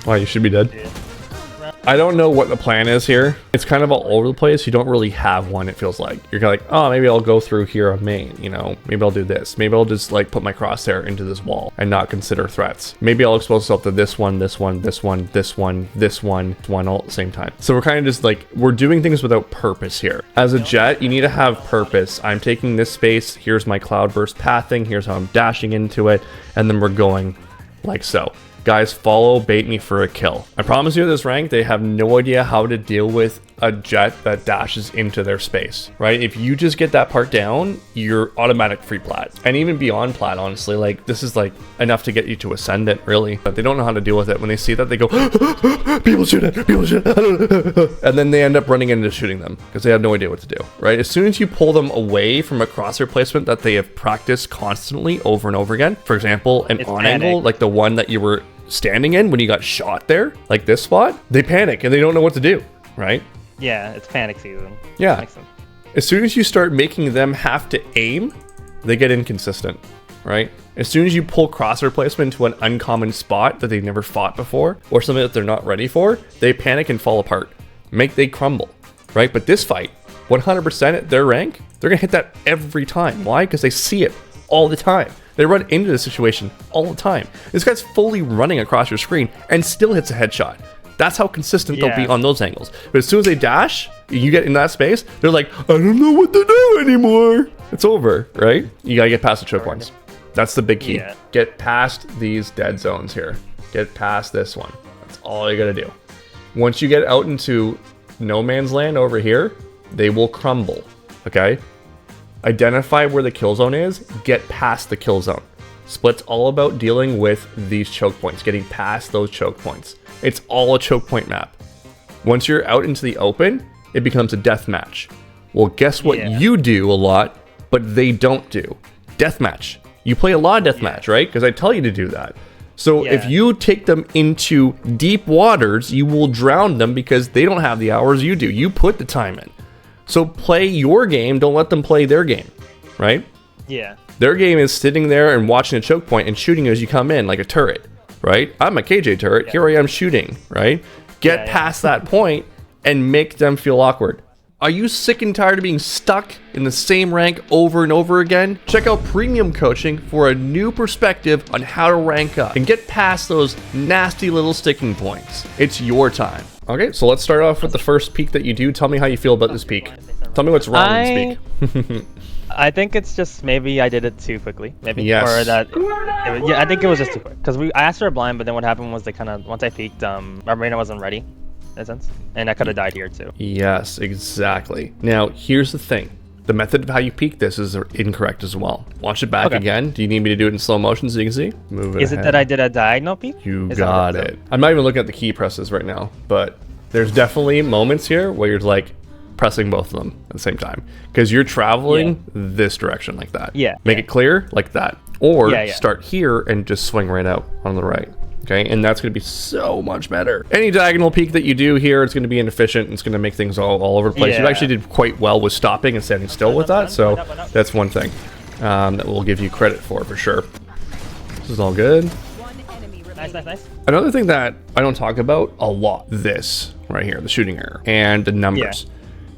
Why, you should be dead. Yeah. I don't know what the plan is here. It's kind of all over the place. You don't really have one, it feels like. You're like, oh, maybe I'll go through here on main, you know? Maybe I'll do this. Maybe I'll just like put my crosshair into this wall and not consider threats. Maybe I'll expose myself to this one, this one, this one, this one, this one all at the same time. So we're kind of just like, we're doing things without purpose here. As a jet, you need to have purpose. I'm taking this space. Here's my cloudburst pathing. Here's how I'm dashing into it. And then we're going like so. Guys, follow, bait me for a kill. I promise you at this rank, they have no idea how to deal with a jet that dashes into their space, right? If you just get that part down, you're automatic free plat. And even beyond plat, honestly, like this is like enough to get you to ascendant, really. But they don't know how to deal with it. When they see that, they go, people shoot it, people shoot it. And then they end up running into shooting them because they have no idea what to do, right? As soon as you pull them away from a crosshair placement that they have practiced constantly over and over again, for example, an on angle, like the one that you were standing in when you got shot there, like this spot, they panic and they don't know what to do, right? Yeah, it's panic season. Yeah. As soon as you start making them have to aim, they get inconsistent, right? As soon as you pull crosshair placement into an uncommon spot that they've never fought before or something that they're not ready for, they panic and fall apart. They crumble, right? But this fight, 100% at their rank, they're gonna hit that every time. Why? Because they see it all the time. They run into the situation all the time. This guy's fully running across your screen and still hits a headshot. That's how consistent they'll be on those angles. But as soon as they dash, you get in that space, they're like, I don't know what to do anymore. It's over, right? You gotta get past the choke points. That's the big key. Yeah. Get past these dead zones here. Get past this one. That's all you gotta do. Once you get out into no man's land over here, they will crumble, okay? Identify where the kill zone is, get past the kill zone. Split's all about dealing with these choke points, getting past those choke points. It's all a choke point map. Once you're out into the open, it becomes a death match. Well, guess what you do a lot, but they don't do? Deathmatch. You play a lot of deathmatch, right? Because I tell you to do that. So if you take them into deep waters, you will drown them because they don't have the hours you do. You put the time in. So play your game, don't let them play their game, right? Yeah. Their game is sitting there and watching a choke point and shooting you as you come in like a turret, right? I'm a KJ turret, here I am shooting, right? Get past that point and make them feel awkward. Are you sick and tired of being stuck in the same rank over and over again? Check out Premium Coaching for a new perspective on how to rank up and get past those nasty little sticking points. It's your time. Okay, so let's start off with the first peak that you do. Tell me how you feel about this peak. Tell me what's wrong with this peak. I think it's just maybe I did it too quickly. Maybe. Yes. Or that. Yeah, I think it was just too quick. Because I asked for a blind, but then what happened was they kind of, once I peeked, my brain wasn't ready, in a sense. And I could have died here too. Yes, exactly. Now, here's the thing. The method of how you peek this is incorrect as well. Watch it back again. Do you need me to do it in slow motion so you can see? Move it Is it that I did a diagonal peek? You got it. I'm not even looking at the key presses right now, but there's definitely moments here where you're like pressing both of them at the same time because you're traveling this direction like that. Make it clear like that. Or start here and just swing right out on the right. Okay, and that's going to be so much better. Any diagonal peek that you do here, it's going to be inefficient. It's going to make things all over the place. You actually did quite well with stopping and standing still with that, so that's one thing that we'll give you credit for sure. This is all good. Nice. Another thing that I don't talk about a lot, this right here, the shooting error and the numbers.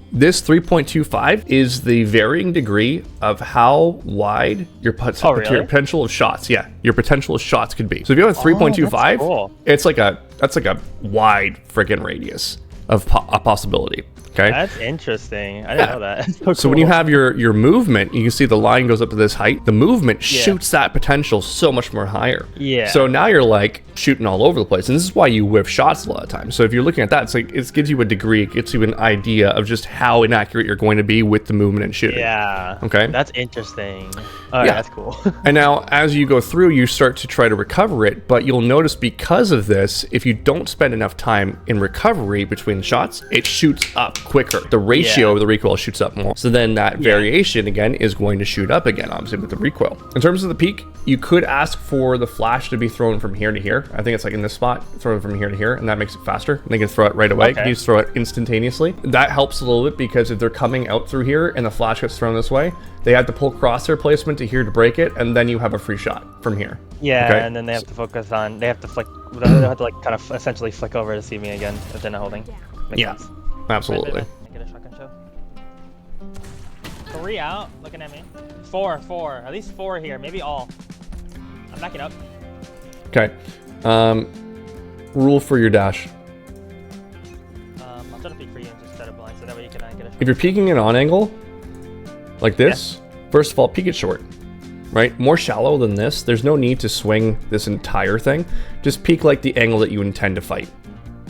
This 3.25 is the varying degree of how wide your potential of shots. Yeah, your potential of shots could be. So if you have a 3.25, cool. That's like a wide freaking radius of a possibility. Okay. That's interesting. I didn't know that. So cool. When you have your movement, you can see the line goes up to this height. The movement shoots that potential so much more higher. Yeah. So now you're like shooting all over the place. And this is why you whiff shots a lot of times. So if you're looking at that, it's like it gives you a degree, it gives you an idea of just how inaccurate you're going to be with the movement and shooting. Yeah. Okay. That's interesting. All right, that's cool. And now as you go through, you start to try to recover it, but you'll notice because of this, if you don't spend enough time in recovery between the shots, it shoots up quicker. The ratio of the recoil shoots up more. So then that variation again is going to shoot up again, obviously with the recoil. In terms of the peak, you could ask for the flash to be thrown from here to here. I think it's like in this spot, throw it from here to here, and that makes it faster. And they can throw it right away. You just throw it instantaneously. That helps a little bit because if they're coming out through here and the flash gets thrown this way, they have to pull crosshair placement to here to break it, and then you have a free shot from here. Yeah, and then they have to focus on, they have to flick they'll have to like kind of essentially flick over to see me again if they're not holding. Makes Yeah. sense. Absolutely. Get a shotgun show. 3 out, looking at me. 4, at least 4 here, maybe all. I'm backing up. Okay. Rule for your dash. I'll try to peek for you and just set a blind so that way you can get a shot. If you're peeking it on angle, like this, first of all, peek it short, right? More shallow than this. There's no need to swing this entire thing. Just peek like the angle that you intend to fight.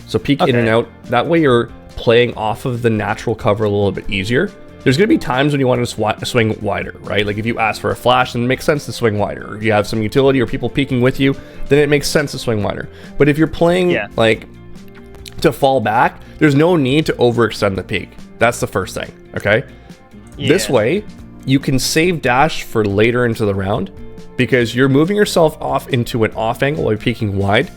So peek in and out. That way you're playing off of the natural cover a little bit easier. There's going to be times when you want to swing wider, right? Like if you ask for a flash, then it makes sense to swing wider. Or if you have some utility or people peeking with you, then it makes sense to swing wider. But if you're playing like to fall back, there's no need to overextend the peak. That's the first thing, okay? This way, you can save dash for later into the round because you're moving yourself off into an off angle while you're peeking wide,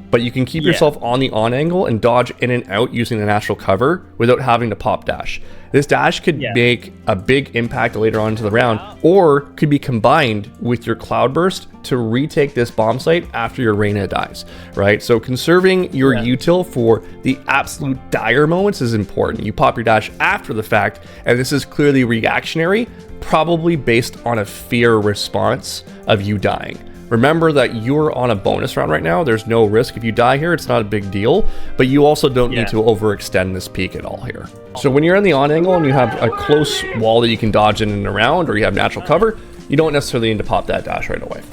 but you can keep yourself on the on angle and dodge in and out using the natural cover without having to pop dash. This dash could make a big impact later on into the round, or could be combined with your cloudburst to retake this bomb site after your Reyna dies, right? So conserving your util for the absolute dire moments is important. You pop your dash after the fact, and this is clearly reactionary, probably based on a fear response of you dying. Remember that you're on a bonus round right now. There's no risk. If you die here, it's not a big deal, but you also don't need to overextend this peak at all here. So when you're in the on angle and you have a close wall that you can dodge in and around, or you have natural cover, you don't necessarily need to pop that dash right away.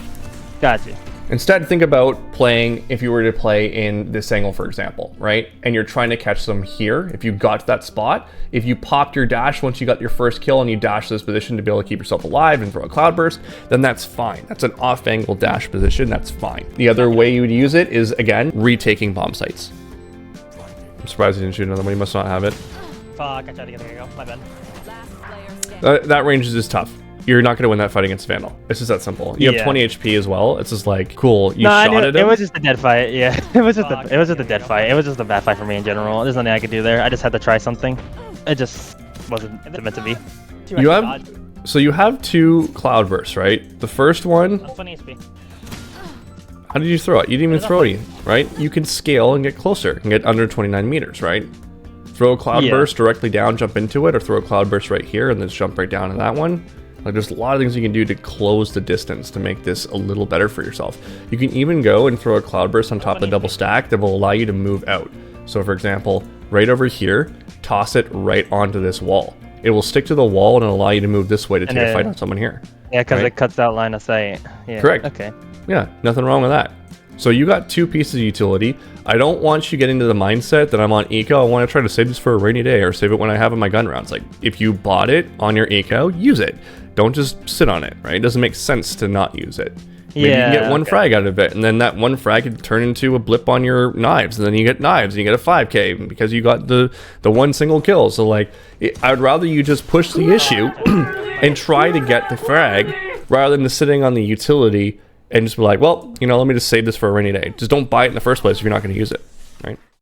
Gotcha. Instead, think about playing, if you were to play in this angle, for example, right? And you're trying to catch them here. If you got to that spot, if you popped your dash once you got your first kill and you dash to this position to be able to keep yourself alive and throw a cloudburst, then that's fine. That's an off-angle dash position. That's fine. The other way you would use it is, again, retaking bomb sites. I'm surprised you didn't shoot another one. You must not have it. Fuck, I tried to get there. My bad. That range is just tough. You're not going to win that fight against Vandal. It's just that simple. You have 20 HP as well. It's just like, cool, you shot at him. It was just a dead fight, yeah. It was just a dead fight. It was just a bad fight for me in general. There's nothing I could do there. I just had to try something. It just wasn't meant to be. So you have 2 cloudbursts, right? The first one, 20 HP. how did you throw it? You didn't even throw it, right? You can scale and get closer and get under 29 meters, right? Throw a cloudburst directly down, jump into it, or throw a cloudburst right here and then jump right down to that one. Like there's a lot of things you can do to close the distance to make this a little better for yourself. You can even go and throw a cloudburst on top of the double stack that will allow you to move out. So for example, right over here, toss it right onto this wall. It will stick to the wall and allow you to move this way to take a fight on someone here. Yeah, because it cuts out line of sight. Yeah. Correct. Okay. Yeah, nothing wrong with that. So you got 2 pieces of utility. I don't want you getting to the mindset that I'm on eco. I want to try to save this for a rainy day or save it when I have in my gun rounds. Like if you bought it on your eco, use it. Don't just sit on it, right? It doesn't make sense to not use it. Maybe you can get one frag out of it, and then that one frag could turn into a blip on your knives, and then you get knives, and you get a 5k because you got the one single kill. So like, I'd rather you just push the issue and try to get the frag rather than sitting on the utility and just be like, well, you know, let me just save this for a rainy day. Just don't buy it in the first place if you're not going to use it, right?